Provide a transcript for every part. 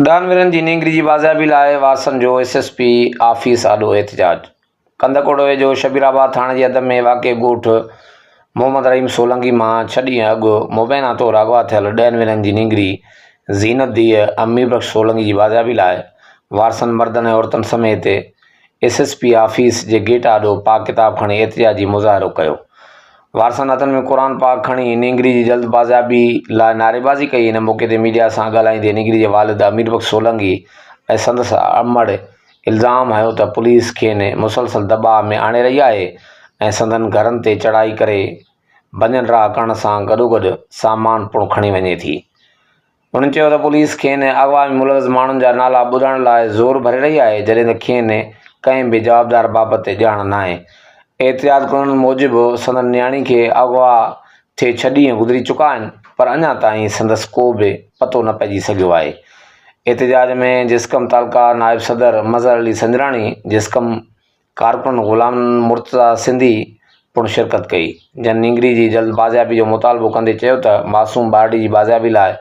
दानवीरनि जी नींगरी जी बाज़ाबी लाइ वारसनि जो SSP office आॾो एहतिजाज। Kandhkot वेझो शबीराबाद थाणे जे हद में वाक़िए ॻोठु मोहम्मद रहीम सोलंकी मां 6 ॾींहं अॻु मुबैना तौरु अगवा थियल ॾहनि जी नींगरी ज़ीनत धीअ अमीर बख़्श सोलंकी जी बाज़ाबी लाइ वारसनि मर्दनि ऐं औरतुनि समेत एसएसपी ऑफिस जे गेट आॾो पाक किताब खणी एहतिजाजी मुज़ाहिरो कयो। वारसनि हथनि में क़ुर पाक खणी नींगरी जी जल्द बाज़ाबी लाइ नारेबाज़ी कई। इन मौक़े ते मीडिया सां ॻाल्हाईंदे नींगरी जे वालिद अमीर बख़्श सोलंकी ऐं संदसि अमड़ इल्ज़ाम हयो त पुलिस खेनि मुसलसल दॿाउ में आणे रही आहे ऐं संदनि घरनि ते चढ़ाई करे भञन राह करण सां गॾोगॾु सामान पिणु खणी वञे थी। उन्हनि चयो त पुलिस खेनि अगवा में मुलविज़ माण्हुनि जा नाला ॿुधण लाइ ज़ोर भरे रही आहे, जॾहिं त खेनि कंहिं बि जवाबदार बाबति ॼाण न आहे। एहतियात करण मूजिबि संदनि नियाणी खे अगवा थिए 6 ॾींहं गुज़री चुका आहिनि, पर अञा ताईं संदसि को बि पतो न पइजी सघियो आहे। एहतिजाज में जिस्कम तालुका नायब सदर मज़हर अली संजराणी, जिस्कम कारकुन ग़ुलाम मुर्तज़ा सिंधी पिणु शिरकत कई, जन नींगरी जी जल्द बाज़ाबी जो मुतालबो कंदे चयो त मासूम ॿारड़ी जी बाज़ाबी लाइ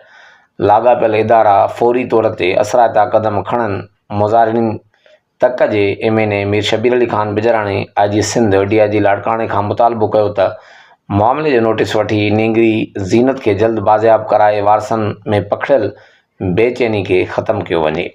लाॻापियल इदारा फ़ौरी तौर ते असराइता क़दम खणनि। मुज़ाहिरीन तक जे MNA Mir Shabir Ali Khan Bijarani IG Sindh DIG लाड़काणे खां मुतालबो कयो त मामले जो नोटिस वठी नींगरी ज़ीनत खे जल्द बाज़ियाब कराए वारसनि में पखिड़ियल बेचैनी खे ख़तमु कयो वञे।